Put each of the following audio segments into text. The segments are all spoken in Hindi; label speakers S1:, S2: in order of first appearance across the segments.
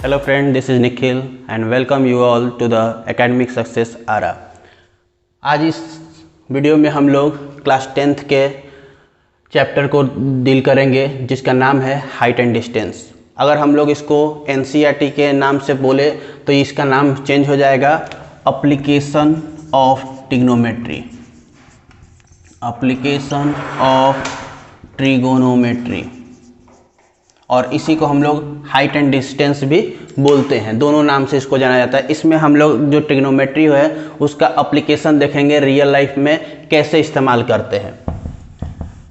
S1: Hello friend, this is Nikhil and welcome you all to the Academic Success Era। आज इस वीडियो में हम लोग क्लास 10th के चैप्टर को डील करेंगे जिसका नाम है हाइट एंड डिस्टेंस। अगर हम लोग इसको NCERT के नाम से बोले तो इसका नाम चेंज हो जाएगा application of trigonometry, application of trigonometry, और इसी को हम लोग हाइट एंड डिस्टेंस भी बोलते हैं। दोनों नाम से इसको जाना जाता है। इसमें हम लोग जो ट्रिग्नोमेट्री है उसका एप्लीकेशन देखेंगे, रियल लाइफ में कैसे इस्तेमाल करते हैं।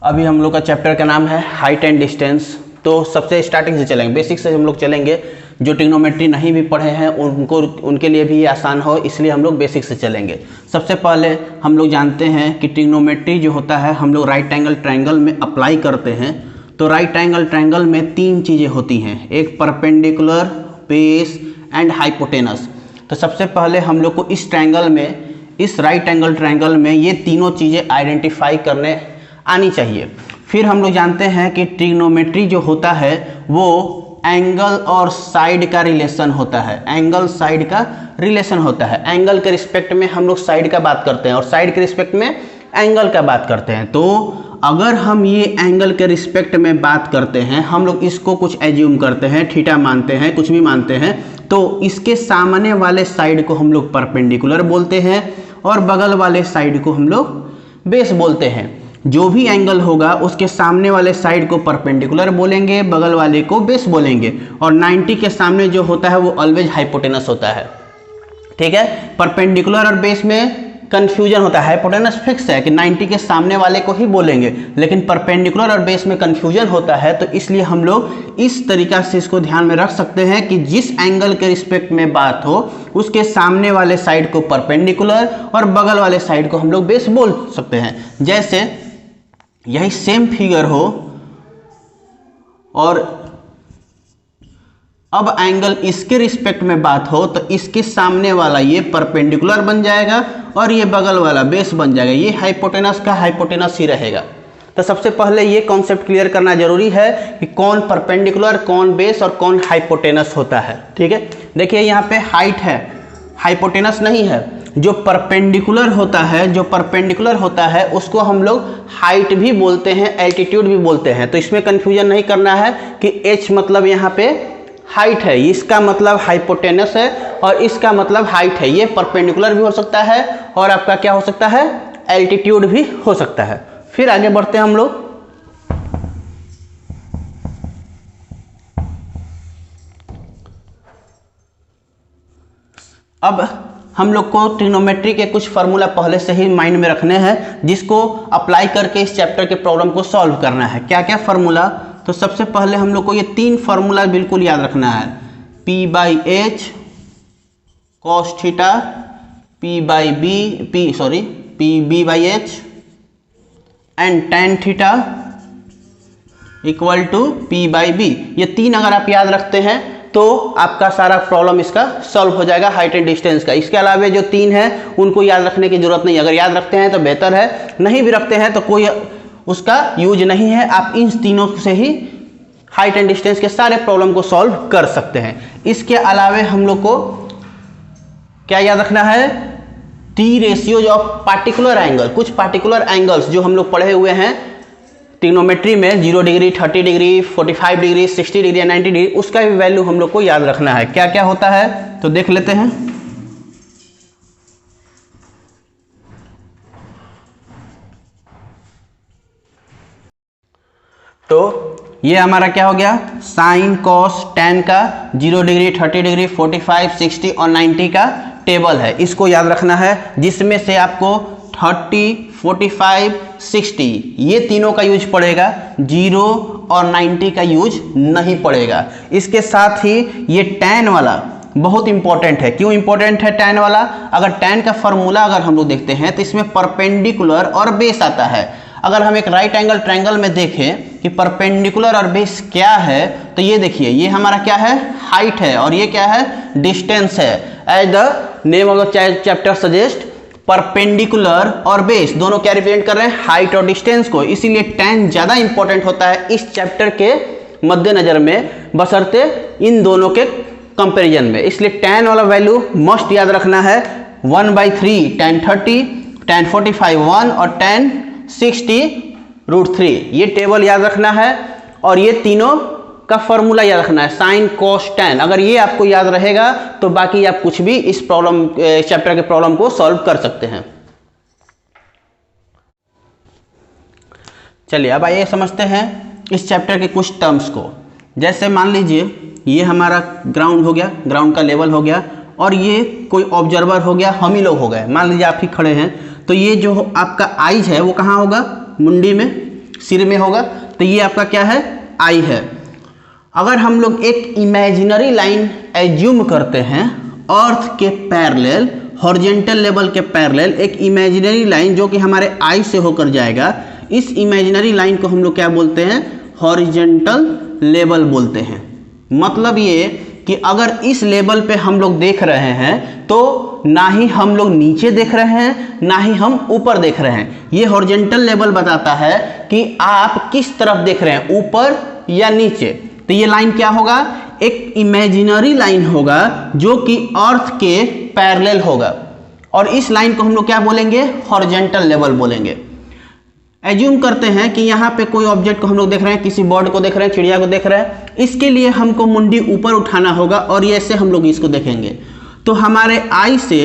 S1: अभी हम लोग का चैप्टर का नाम है हाइट एंड डिस्टेंस। तो सबसे स्टार्टिंग से चलेंगे, बेसिक से हम लोग चलेंगे। जो ट्रिग्नोमेट्री नहीं भी पढ़े हैं उनके लिए भी आसान हो, इसलिए हम लोग बेसिक से चलेंगे। सबसे पहले हम लोग जानते हैं कि ट्रिग्नोमेट्री जो होता है हम लोग राइट एंगल ट्रायंगल में अप्लाई करते हैं। तो राइट एंगल ट्रायंगल में तीन चीज़ें होती हैं, एक परपेंडिकुलर, बेस एंड हाइपोटेनस। तो सबसे पहले हम लोग को इस ट्रायंगल में, इस राइट एंगल ट्रायंगल में ये तीनों चीज़ें आइडेंटिफाई करने आनी चाहिए। फिर हम लोग जानते हैं कि ट्रिग्नोमेट्री जो होता है वो एंगल और साइड का रिलेशन होता है, एंगल साइड का रिलेशन होता है। एंगल के रिस्पेक्ट में हम लोग साइड का बात करते हैं और साइड के रिस्पेक्ट में एंगल का बात करते हैं। तो अगर हम ये एंगल के रिस्पेक्ट में बात करते हैं, हम लोग इसको कुछ एज्यूम करते हैं, थीटा मानते हैं, कुछ भी मानते हैं, तो इसके सामने वाले साइड को हम लोग परपेंडिकुलर बोलते हैं और बगल वाले साइड को हम लोग बेस बोलते हैं। जो भी एंगल होगा उसके सामने वाले साइड को परपेंडिकुलर बोलेंगे, बगल वाले को बेस बोलेंगे, और 90 के सामने जो होता है वो ऑलवेज हाइपोटेनस होता है। ठीक है, परपेंडिकुलर और बेस में कंफ्यूजन होता है। हाइपोटेनस फिक्स है कि 90 के सामने वाले को ही बोलेंगे, लेकिन परपेंडिकुलर और बेस में कंफ्यूजन होता है। तो इसलिए हम लोग इस तरीका से इसको ध्यान में रख सकते हैं कि जिस एंगल के रिस्पेक्ट में बात हो उसके सामने वाले साइड को परपेंडिकुलर और बगल वाले साइड को हम लोग बेस बोल सकते हैं। जैसे यही सेम फिगर हो और अब एंगल इसके रिस्पेक्ट में बात हो तो इसके सामने वाला ये परपेंडिकुलर बन जाएगा और ये बगल वाला बेस बन जाएगा। ये हाइपोटेनस का हाइपोटेनस ही रहेगा। तो सबसे पहले ये कॉन्सेप्ट क्लियर करना जरूरी है कि कौन परपेंडिकुलर, कौन बेस और कौन हाइपोटेनस होता है। ठीक है, देखिए यहाँ पे हाइट है, हाइपोटेनस नहीं है। जो परपेंडिकुलर होता है, जो परपेंडिकुलर होता है उसको हम लोग हाइट भी बोलते हैं, एल्टीट्यूड भी बोलते हैं। तो इसमें कंफ्यूजन नहीं करना है कि h मतलब यहाँ पे हाइट है, इसका मतलब हाइपोटेनस है, और इसका मतलब हाइट है। ये परपेंडिकुलर भी हो सकता है और आपका क्या हो सकता है, एल्टीट्यूड भी हो सकता है। फिर आगे बढ़ते हैं हम लोग। अब हम लोग को ट्रिग्नोमेट्री के कुछ फार्मूला पहले से ही माइंड में रखने हैं, जिसको अप्लाई करके इस चैप्टर के प्रॉब्लम को सॉल्व करना है। क्या क्या फार्मूला? तो सबसे पहले हम लोग को ये तीन फार्मूला बिल्कुल याद रखना है। P/H cos theta, P/H and tan theta equal to P/B। ये तीन अगर आप याद रखते हैं तो आपका सारा प्रॉब्लम इसका सॉल्व हो जाएगा हाइट एंड डिस्टेंस का। इसके अलावा जो तीन है उनको याद रखने की जरूरत नहीं। अगर याद रखते हैं तो बेहतर है, नहीं भी रखते हैं तो कोई उसका यूज नहीं है। आप इन तीनों से ही हाइट एंड डिस्टेंस के सारे प्रॉब्लम को सॉल्व कर सकते हैं। इसके अलावा हम लोग को क्या याद रखना है, T ratios of particular angle. कुछ पार्टिकुलर एंगल्स जो हम लोग पढ़े हुए हैं ट्रिग्नोमेट्री में, 0 degree, 30 degree, 45 degree, 60 degree, 90 degree, उसका भी वैल्यू हम लोग को याद रखना है। क्या क्या होता है तो देख लेते हैं। तो ये हमारा क्या हो गया, साइन, कॉस, टैन का 0 डिग्री, 30 डिग्री, 45, 60 और 90 का टेबल है। इसको याद रखना है, जिसमें से आपको 30, 45, 60 ये तीनों का यूज पड़ेगा, 0 और 90 का यूज नहीं पड़ेगा। इसके साथ ही ये टैन वाला बहुत इंपॉर्टेंट है। क्यों इंपॉर्टेंट है टैन वाला? अगर टैन का फॉर्मूला अगर हम लोग देखते हैं तो इसमें परपेंडिकुलर और बेस आता है। अगर हम एक राइट एंगल ट्रायंगल में देखें कि परपेंडिकुलर और बेस क्या है, तो ये देखिए, ये हमारा क्या है, हाइट है, और ये क्या है, डिस्टेंस है। As the name of the chapter suggest, perpendicular और बेस दोनों क्या रिप्रेजेंट कर रहे हैं, हाइट और डिस्टेंस को। इसीलिए टैन ज्यादा इंपॉर्टेंट होता है इस चैप्टर के मद्देनजर में, बशर्ते इन दोनों के कंपैरिजन में, इसलिए tan वाला वैल्यू मस्ट याद रखना है 1/3 tan 30, tan 45 1 और tan 60 √3। ये टेबल याद रखना है और ये तीनों का फॉर्मूला याद रखना है sin cos tan। अगर ये आपको याद रहेगा तो बाकी आप कुछ भी इस प्रॉब्लम चैप्टर के प्रॉब्लम को सॉल्व कर सकते हैं। चलिए अब आइए समझते हैं इस चैप्टर के कुछ टर्म्स को। जैसे मान लीजिए ये हमारा ग्राउंड हो गया, ग्राउंड का लेवल हो गया, और ये कोई ऑब्जर्वर हो गया, हम ही लोग हो गए। मान लीजिए आप ही खड़े हैं, तो ये जो आपका आईज है वो कहाँ होगा? मुंडी में, सिर में होगा। तो ये आपका क्या है? आई है। अगर हम लोग एक इमेजिनरी लाइन एज्यूम करते हैं अर्थ के पैरेलल, हॉरिजॉन्टल लेवल के पैरेलल एक इमेजिनरी लाइन जो कि हमारे आई से होकर जाएगा, इस इमेजिनरी लाइन को हम लोग क्या बोलते हैं? हॉरिजॉन्टल लेवल बोलते हैं। मतलब ये कि अगर इस लेवल पे हम लोग देख रहे हैं तो ना ही हम लोग नीचे देख रहे हैं ना ही हम ऊपर देख रहे हैं। ये हॉरिजॉन्टल लेवल बताता है कि आप किस तरफ देख रहे हैं, ऊपर या नीचे। तो ये लाइन क्या होगा? एक इमेजिनरी लाइन होगा जो कि अर्थ के पैरेलल होगा, और इस लाइन को हम लोग क्या बोलेंगे? हॉरिजॉन्टल लेवल बोलेंगे। एज्यूम करते हैं कि यहाँ पे कोई ऑब्जेक्ट को हम लोग देख रहे हैं, किसी बर्ड को देख रहे हैं, चिड़िया को देख रहे हैं। इसके लिए हमको मुंडी ऊपर उठाना होगा और ये ऐसे हम लोग इसको देखेंगे। तो हमारे आई से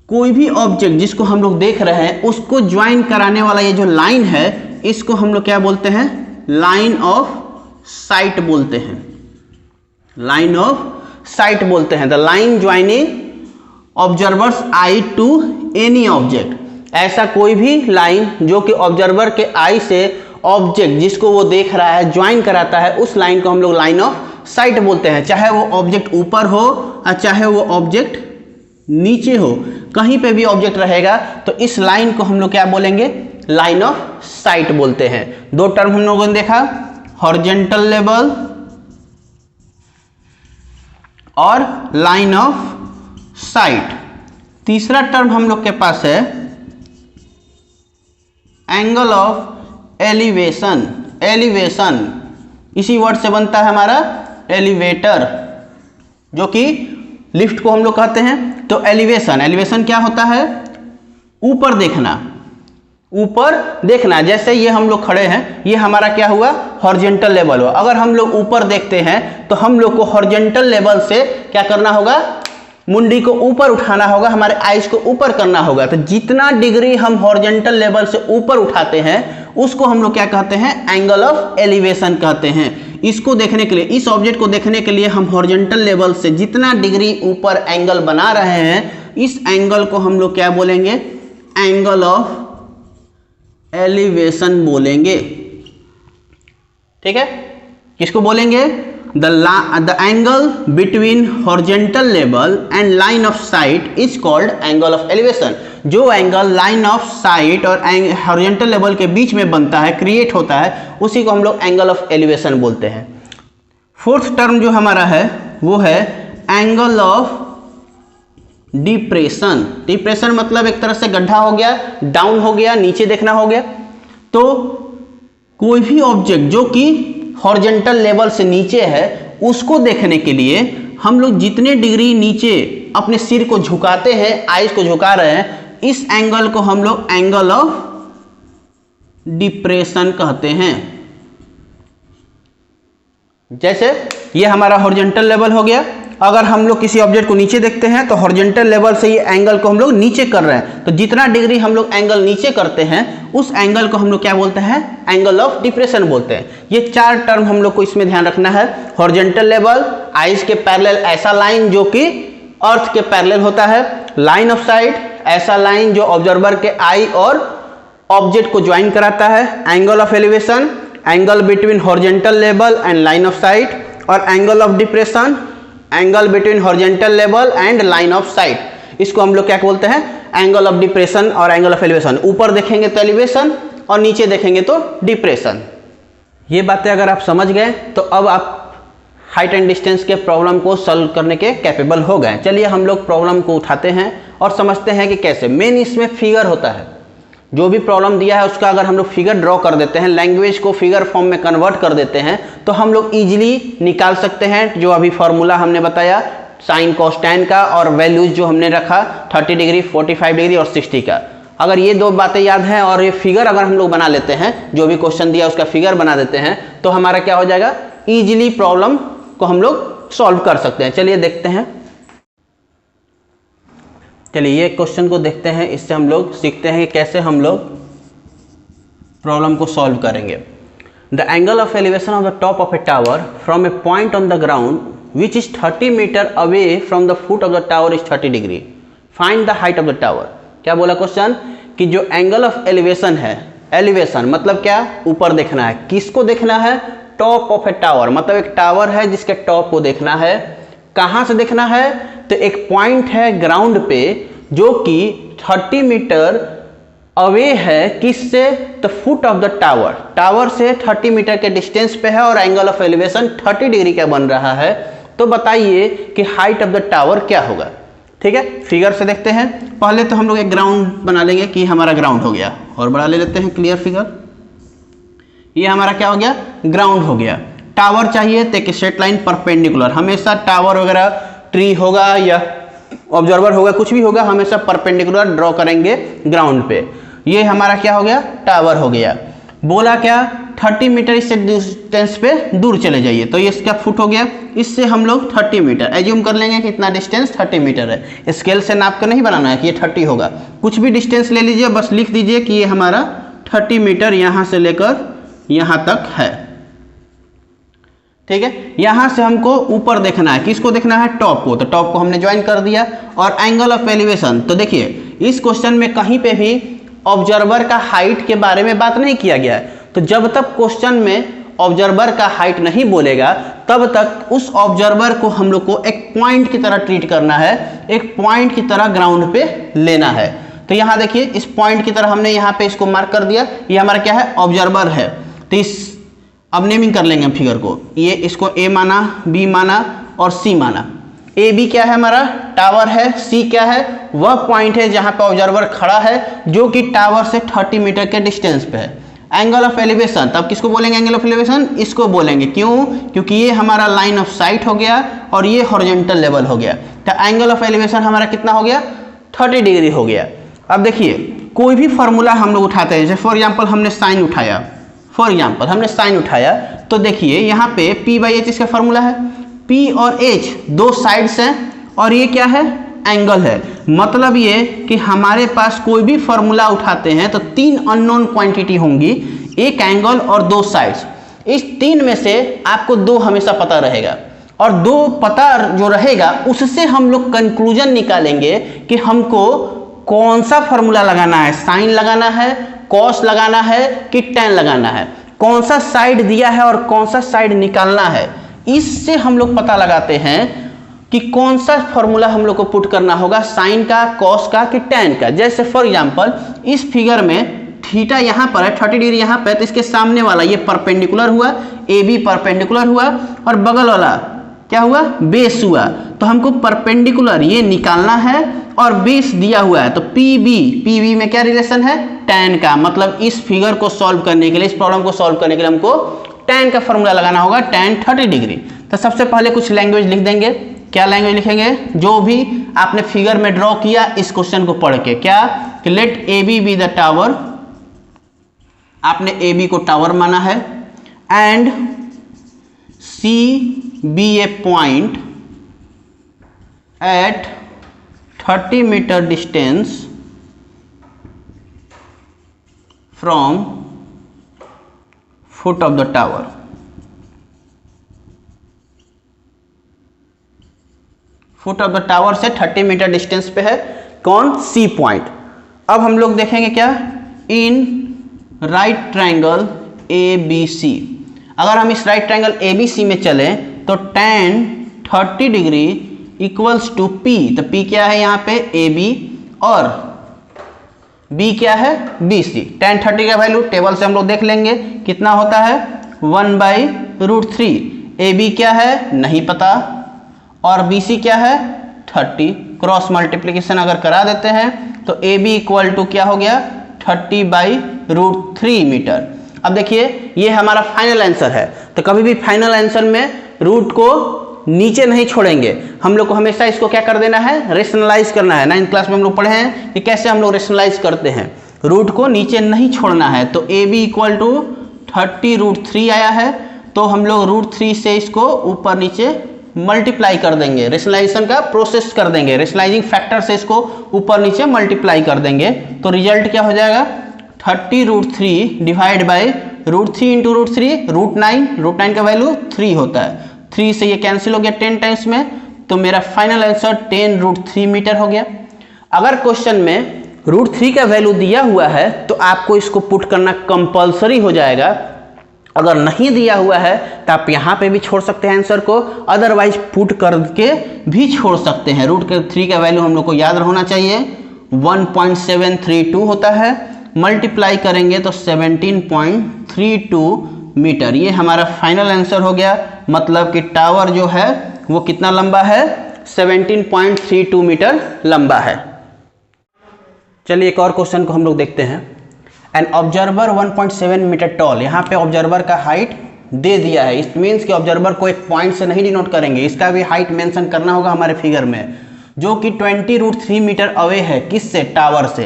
S1: कोई भी ऑब्जेक्ट जिसको हम लोग देख रहे हैं उसको ज्वाइन कराने वाला ये जो लाइन है, इसको हम लोग क्या बोलते हैं? लाइन ऑफ साइट बोलते हैं। लाइन ऑफ साइट बोलते हैं। The line joining observers eye to any object. ऐसा कोई भी लाइन जो कि ऑब्जर्वर के आई से ऑब्जेक्ट जिसको वो देख रहा है ज्वाइन कराता है, उस लाइन को हम लोग लाइन ऑफ साइट बोलते हैं। चाहे वो ऑब्जेक्ट ऊपर हो और चाहे वो ऑब्जेक्ट नीचे हो, कहीं पे भी ऑब्जेक्ट रहेगा तो इस लाइन को हम लोग क्या बोलेंगे? लाइन ऑफ साइट बोलते हैं। दो टर्म हम लोगों ने देखा, हॉरिजॉन्टल लेवल और लाइन ऑफ साइट। तीसरा टर्म हम लोग के पास है एंगल ऑफ एलिवेशन। एलिवेशन इसी वर्ड से बनता है हमारा एलिवेटर, जो कि लिफ्ट को हम लोग कहते हैं। तो एलिवेशन, एलिवेशन क्या होता है? ऊपर देखना। ऊपर देखना, जैसे ये हम लोग खड़े हैं, ये हमारा क्या हुआ? हॉरिजॉन्टल लेवल हुआ। अगर हम लोग ऊपर देखते हैं तो हम लोग को हॉरिजॉन्टल लेवल से क्या करना होगा? मुंडी को ऊपर उठाना होगा, हमारे आइज को ऊपर करना होगा। तो जितना डिग्री हम हॉरिजॉन्टल लेवल से ऊपर उठाते हैं उसको हम लोग क्या कहते हैं? एंगल ऑफ एलिवेशन कहते हैं। इसको देखने के लिए, इस ऑब्जेक्ट को देखने के लिए हम हॉरिजॉन्टल लेवल से जितना डिग्री ऊपर एंगल बना रहे हैं, इस एंगल को हम लोग क्या बोलेंगे? एंगल ऑफ एलिवेशन बोलेंगे। ठीक है? किसको बोलेंगे? The angle between horizontal level and line of sight is called angle of elevation। जो एंगल लाइन ऑफ साइट और हॉरिजॉन्टल लेवल के बीच में बनता है, क्रिएट होता है, उसी को हम लोग एंगल ऑफ एलिवेशन बोलते हैं। फोर्थ टर्म जो हमारा है वो है एंगल ऑफ डिप्रेशन। डिप्रेशन मतलब एक तरह से गड्ढा हो गया, डाउन हो गया, नीचे देखना हो गया। तो कोई भी ऑब्जेक्ट जो कि हॉरिजॉन्टल लेवल से नीचे है उसको देखने के लिए हम लोग जितने डिग्री नीचे अपने सिर को झुकाते हैं, आइज को झुका रहे हैं, इस एंगल को हम लोग एंगल ऑफ डिप्रेशन कहते हैं। जैसे ये हमारा हॉरिजॉन्टल लेवल हो गया। अगर हम लोग किसी ऑब्जेक्ट को नीचे देखते हैं तो हॉरिजॉन्टल लेवल से ये एंगल को हम लोग नीचे कर रहे हैं, तो जितना डिग्री हम लोग एंगल नीचे करते हैं उस एंगल को हम लोग क्या बोलते हैं? एंगल ऑफ डिप्रेशन बोलते हैं। ये चार टर्म हम लोग को इसमें ध्यान रखना है। हॉरिजॉन्टल लेवल, आइज के पैरेलल ऐसा लाइन जो कि अर्थ के पैरेलल होता है। लाइन ऑफ साइट, ऐसा लाइन जो ऑब्जर्वर के आई और ऑब्जेक्ट को ज्वाइन कराता है। Angle of elevation, angle between horizontal level and line of sight. और angle of depression, angle between horizontal level and line of sight. इसको हम लोग क्या बोलते हैं? एंगल ऑफ डिप्रेशन और एंगल ऑफ एलिवेशन। ऊपर देखेंगे तो एलिवेशन और नीचे देखेंगे तो डिप्रेशन। ये बातें अगर आप समझ गए तो अब आप हाइट एंड डिस्टेंस के प्रॉब्लम को सॉल्व करने के कैपेबल हो गए। चलिए हम लोग प्रॉब्लम को उठाते हैं और समझते हैं कि कैसे। मेन इसमें फिगर होता है। जो भी प्रॉब्लम दिया है उसका अगर हम लोग फिगर ड्रॉ कर देते हैं, लैंग्वेज को फिगर फॉर्म में कन्वर्ट कर देते हैं, तो हम लोग इजीली निकाल सकते हैं। जो अभी फॉर्मूला हमने बताया साइन कॉस टैन का, और वैल्यूज जो हमने रखा 30 डिग्री, 45 डिग्री और 60 का। अगर ये दो बातें याद हैं और ये फिगर अगर हम लोग बना लेते हैं, जो भी क्वेश्चन दिया उसका फिगर बना देते हैं, तो हमारा क्या हो जाएगा, इजीली प्रॉब्लम को हम लोग सॉल्व कर सकते हैं। चलिए देखते हैं, चलिए ये क्वेश्चन को देखते हैं, इससे हम लोग सीखते हैं कि कैसे हम लोग प्रॉब्लम को सॉल्व करेंगे। The angle of elevation of the top of a tower from a point on the ground which is 30 metre away from the foot of the tower is 30 degree. Find the height of the tower. क्या बोला क्वेश्चन कि जो एंगल ऑफ एलिवेशन है, एलिवेशन मतलब क्या, ऊपर देखना है। किसको देखना है, टॉप ऑफ ए टावर, मतलब एक टावर है जिसके टॉप को देखना है। कहाँ से देखना है, तो एक पॉइंट है ग्राउंड पे जो कि 30 मीटर अवे है, किससे, तो foot of the tower, tower से 30 मीटर के डिस्टेंस पे है और एंगल ऑफ एलिवेशन 30 डिग्री का बन रहा है। तो बताइए कि हाइट ऑफ द टावर क्या होगा। ठीक है, फिगर से देखते हैं। पहले तो हम लोग एक ग्राउंड बना लेंगे कि हमारा ग्राउंड हो गया, और बड़ा ले लेते हैं क्लियर फिगर। ये हमारा क्या हो गया, ग्राउंड हो गया। टावर चाहिए तो एक स्ट्रेट लाइन परपेंडिकुलर, हमेशा टावर वगैरह ट्री होगा या ऑब्जर्वर होगा, कुछ भी होगा, हमेशा परपेंडिकुलर ड्रॉ करेंगे ग्राउंड पे। ये हमारा क्या हो गया, टावर हो गया। बोला क्या, 30 मीटर इससे डिस्टेंस पे दूर चले जाइए, तो ये इसका फुट हो गया। इससे हम लोग 30 मीटर एज्यूम कर लेंगे कि इतना डिस्टेंस 30 मीटर है। स्केल से नाप कर नहीं बनाना है कि ये 30 होगा, कुछ भी डिस्टेंस ले लीजिए, बस लिख दीजिए कि ये हमारा 30 मीटर यहाँ से लेकर यहाँ तक है। ठीक है, यहाँ से हमको ऊपर देखना है, किसको देखना है, टॉप को, तो टॉप को हमने ज्वाइन कर दिया। और एंगल ऑफ एलिवेशन, तो देखिए इस क्वेश्चन में कहीं पे भी ऑब्जर्वर का हाइट के बारे में बात नहीं किया गया है। तो जब तक क्वेश्चन में ऑब्जर्वर का हाइट नहीं बोलेगा, तब तक उस ऑब्जर्वर को हम लोग को एक पॉइंट की तरह ट्रीट करना है, एक पॉइंट की तरह ग्राउंड पे लेना है। तो यहाँ देखिए इस पॉइंट की तरह हमने यहाँ पे इसको मार्क कर दिया, ये हमारा क्या है, ऑब्जर्वर है। तो इस अब नेमिंग कर लेंगे फिगर को, ये इसको ए माना, बी माना और सी माना। ए बी क्या है, हमारा टावर है। सी क्या है, वह पॉइंट है जहां पे ऑब्जर्वर खड़ा है, जो कि टावर से 30 मीटर के डिस्टेंस पे है। एंगल ऑफ एलिवेशन, तब किसको बोलेंगे एंगल ऑफ एलिवेशन, इसको बोलेंगे। क्यों, क्योंकि ये हमारा लाइन ऑफ साइट हो गया और ये हॉरिजॉन्टल लेवल हो गया। तो एंगल ऑफ एलिवेशन हमारा कितना हो गया, 30 डिग्री हो गया। अब देखिए कोई भी फॉर्मूला हम लोग उठाते हैं, जैसे फॉर एग्जाम्पल हमने साइन उठाया, तो देखिए यहाँ पे P/H इसका फॉर्मूला है। P और H दो साइड्स हैं और ये क्या है, एंगल है। मतलब ये कि हमारे पास कोई भी फॉर्मूला उठाते हैं तो 3 अननोन क्वांटिटी होंगी, एक एंगल और 2 साइड्स। इस 3 में से आपको 2 हमेशा पता रहेगा, और 2 पता जो रहेगा उससे हम लोग कंक्लूजन निकालेंगे कि हमको कौन सा फॉर्मूला लगाना है, साइन लगाना है, कॉस लगाना है कि टैन लगाना है, कौन सा साइड दिया है और कौन सा साइड निकालना है। इससे हम लोग पता लगाते हैं कि कौन सा फॉर्मूला हम लोग को पुट करना होगा, साइन का, कॉस का कि टैन का। जैसे फॉर एग्जांपल इस फिगर में थीटा यहाँ पर है, 30 डिग्री यहाँ पे, तो इसके सामने वाला ये परपेंडिकुलर हुआ, ए बी परपेंडिकुलर हुआ, और बगल वाला क्या हुआ, बेस हुआ। तो हमको परपेंडिकुलर ये निकालना है और बेस दिया हुआ है, तो पी बी में क्या रिलेशन है, टैन का। मतलब इस फिगर को सॉल्व करने के लिए, इस प्रॉब्लम को सॉल्व करने के लिए हमको टैन का फॉर्मूला लगाना होगा, टैन 30 डिग्री। तो सबसे पहले कुछ लैंग्वेज लिख देंगे। क्या लैंग्वेज लिखेंगे, जो भी आपने फिगर में ड्रॉ किया इस क्वेश्चन को पढ़ के, क्या कि let A B the tower, आपने ए बी को टावर माना है, and C B A point at 30 metre distance from foot of the tower. Foot of the tower से 30 मीटर डिस्टेंस पे है कौन, सी पॉइंट। अब हम लोग देखेंगे क्या, in right triangle A B C. अगर हम इस right triangle A B C में चलें तो tan 30 degree equals to P। तो P क्या है यहाँ पे, ए बी, और B क्या है, बी सी। tan 30 का वैल्यू टेबल से हम लोग देख लेंगे कितना होता है, 1/√3। ए बी क्या है नहीं पता, और बी सी क्या है 30। क्रॉस मल्टीप्लीकेशन अगर करा देते हैं तो ए बी इक्वल टू क्या हो गया, 30/√3 मीटर। अब देखिए ये हमारा फाइनल आंसर है, तो कभी भी फाइनल आंसर में रूट को नीचे नहीं छोड़ेंगे, हम लोग को हमेशा इसको क्या कर देना है, रेशनलाइज करना है। 9th क्लास में हम लोग पढ़े हैं कि कैसे हम लोग रेशनलाइज करते हैं, रूट को नीचे नहीं छोड़ना है। तो ए बी इक्वल टू 30√3 आया है, तो हम लोग √3 से इसको ऊपर नीचे मल्टीप्लाई कर देंगे, रेशनलाइजेशन का प्रोसेस कर देंगे, रेशनलाइजिंग फैक्टर से इसको ऊपर नीचे मल्टीप्लाई कर देंगे। तो रिजल्ट क्या हो जाएगा, 30√3 डिवाइड बाई √3 इंटू √3 √9 का वैल्यू 3 होता है, 3 से ये कैंसिल हो गया 10 टाइम्स में, तो मेरा फाइनल आंसर 10√3 मीटर हो गया। अगर क्वेश्चन में √3 का वैल्यू दिया हुआ है तो आपको इसको पुट करना कंपलसरी हो जाएगा, अगर नहीं दिया हुआ है तो आप यहाँ पे भी छोड़ सकते हैं आंसर को, अदरवाइज पुट करके भी छोड़ सकते हैं। √3 का वैल्यू हम लोग को याद होना चाहिए 1.732 होता है, मल्टीप्लाई करेंगे तो 17.32 मीटर, ये हमारा फाइनल आंसर हो गया। मतलब कि टावर जो है वो कितना लंबा है, 17.32 मीटर लंबा है। चलिए एक और क्वेश्चन को हम लोग देखते हैं। एन ऑब्जर्वर 1.7 मीटर टॉल, यहाँ पे ऑब्जर्वर का हाइट दे दिया है, इट मीन्स कि ऑब्जर्वर को एक पॉइंट से नहीं डिनोट करेंगे, इसका भी हाइट मेंशन करना होगा हमारे फिगर में, जो कि 20√3 मीटर अवे है, किससे, टावर से।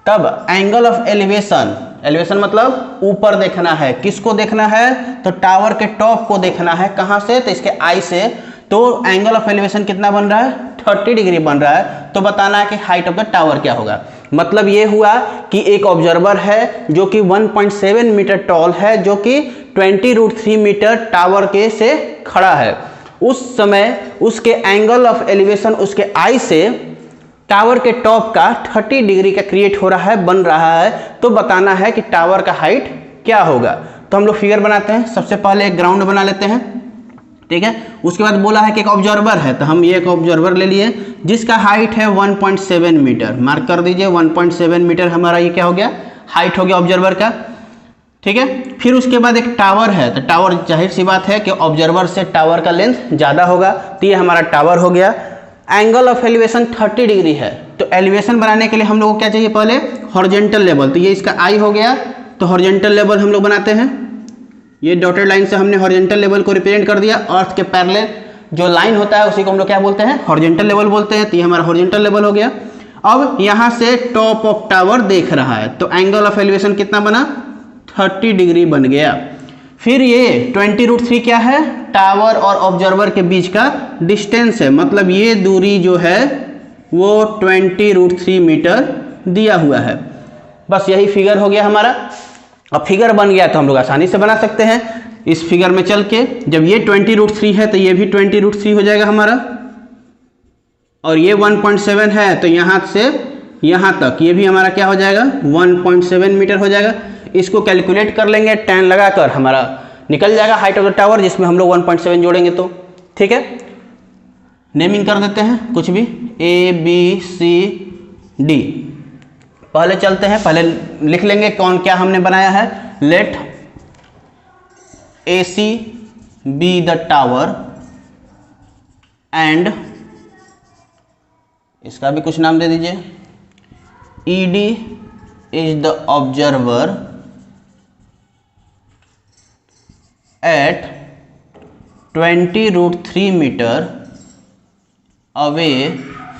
S1: तब एंगल ऑफ एलिवेशन, एलिवेशन मतलब ऊपर देखना है, किसको देखना है, तो टावर के टॉप को देखना है, कहाँ से, तो इसके आई से। तो एंगल ऑफ एलिवेशन कितना बन रहा है, 30 डिग्री बन रहा है, तो बताना है कि हाइट ऑफ द टावर क्या होगा। मतलब ये हुआ कि एक ऑब्जर्वर है जो कि 1.7 मीटर टॉल है, जो कि 20√3 मीटर टावर के से खड़ा है, उस समय उसके एंगल ऑफ एलिवेशन उसके आई से टावर के टॉप का 30 डिग्री का क्रिएट हो रहा है, बन रहा है, तो बताना है कि टावर का हाइट क्या होगा। तो हम लोग फिगर बनाते हैं, सबसे पहले एक ग्राउंड बना लेते हैं, ठीक है। उसके बाद बोला है कि एक ऑब्जर्वर है, तो हम ये एक ऑब्जर्वर ले लिए जिसका हाइट है 1.7 मीटर, मार्क कर दीजिए 1.7 मीटर हमारा ये क्या हो गया, हाइट हो गया ऑब्जर्वर का, ठीक है। फिर उसके बाद एक टावर है, तो टावर जाहिर सी बात है कि ऑब्जर्वर से टावर का लेंथ ज़्यादा होगा, तो ये हमारा टावर हो गया। एंगल ऑफ एलिवेशन 30 डिग्री है, तो एलिवेशन बनाने के लिए हम लोग को क्या चाहिए, पहले हॉरिजॉन्टल लेवल, तो ये इसका आई हो गया, तो हॉरिजॉन्टल लेवल हम लोग बनाते हैं, ये डॉटेड लाइन से हमने हॉरिजॉन्टल लेवल को रिप्रेजेंट कर दिया। अर्थ के पैरेलल जो लाइन होता है उसी को हम लोग क्या बोलते हैं, हॉरिजॉन्टल लेवल बोलते हैं, तो ये हमारा हॉरिजॉन्टल लेवल हो गया। अब यहाँ से टॉप ऑफ टावर देख रहा है, तो एंगल ऑफ एलिवेशन कितना बना, 30 डिग्री बन गया। फिर ये 20√3 क्या है, टावर और ऑब्जर्वर के बीच का डिस्टेंस है, मतलब ये दूरी जो है वो 20√3 मीटर दिया हुआ है। बस यही फिगर हो गया हमारा। अब फिगर बन गया तो हम लोग आसानी से बना सकते हैं इस फिगर में चल के, जब ये 20√3 है तो ये भी 20√3 हो जाएगा हमारा, और ये 1.7 है तो यहाँ से यहाँ तक ये भी हमारा क्या हो जाएगा, 1.7 मीटर हो जाएगा। इसको कैलकुलेट कर लेंगे, tan लगाकर हमारा निकल जाएगा हाइट ऑफ द टावर, जिसमें हम लोग 1.7 जोड़ेंगे तो ठीक है। नेमिंग कर देते हैं कुछ भी, ABCD। पहले चलते हैं, पहले लिख लेंगे कौन क्या हमने बनाया है। Let AC be the tower and, इसका भी कुछ नाम दे दीजिए, ED is the observer at 20√3 metre away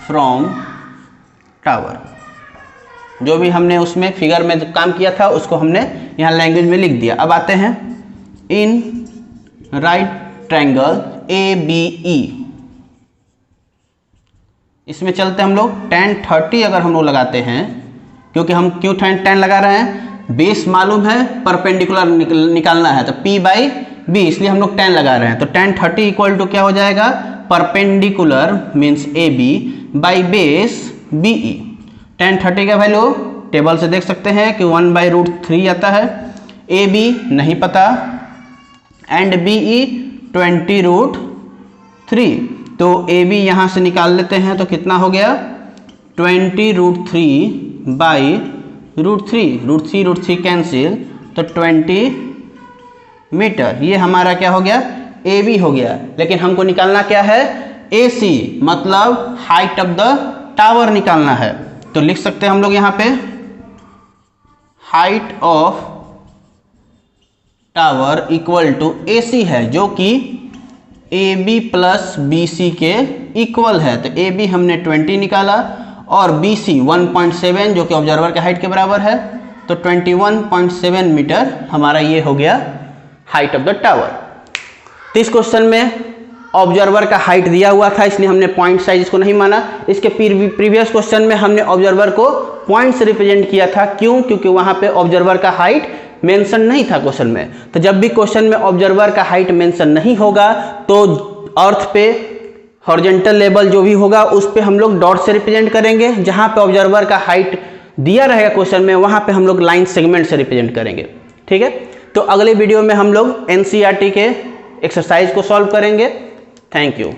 S1: from tower. जो भी हमने उसमें फिगर में जो काम किया था उसको हमने यहाँ लैंग्वेज में लिख दिया। अब आते हैं इन राइट ट्रायंगल ABE, इसमें चलते हम लोग tan 30 अगर हम लोग लगाते हैं, क्योंकि हम क्यों tan लगा रहे हैं, बेस मालूम है, परपेंडिकुलर निकालना है, तो P/B, इसलिए हम लोग tan लगा रहे हैं। तो tan 30 इक्वल टू क्या हो जाएगा, perpendicular means AB by base BE। tan 30 का वैल्यू टेबल से देख सकते हैं कि 1/√3 आता है, AB नहीं पता एंड BE 20√3, तो AB यहाँ से निकाल लेते हैं तो कितना हो गया, 20√3/√3, √3 कैंसिल, तो 20 मीटर, ये हमारा क्या हो गया, AB हो गया। लेकिन हमको निकालना क्या है, AC, मतलब हाइट ऑफ द टावर निकालना है। तो लिख सकते हैं हम लोग यहाँ पे height of tower equal to AC है, जो कि AB प्लस BC के इक्वल है। तो AB हमने 20 निकाला और BC 1.7 जो कि ऑब्जर्वर के हाइट के बराबर है, तो 21.7 मीटर हमारा ये हो गया हाइट ऑफ द टावर। तो इस क्वेश्चन में ऑब्जर्वर का हाइट दिया हुआ था, इसलिए हमने पॉइंट साइज इसको नहीं माना। इसके प्रीवियस क्वेश्चन में हमने ऑब्जर्वर को पॉइंट से रिप्रेजेंट किया था। क्यों? क्योंकि वहां पे ऑब्जर्वर का हाइट मेंशन नहीं था क्वेश्चन में। तो जब भी क्वेश्चन में ऑब्जर्वर का हाइट मेंशन नहीं होगा तो अर्थ पे हॉरिजॉन्टल लेवल जो भी होगा उस पे हम लोग डॉट से रिप्रेजेंट करेंगे। जहां पे ऑब्जर्वर का हाइट दिया रहेगा क्वेश्चन में, वहां पे हम लोग लाइन सेगमेंट से रिप्रेजेंट करेंगे। ठीक है, तो अगले वीडियो में हम लोग NCERT के एक्सरसाइज को सॉल्व करेंगे। Thank you.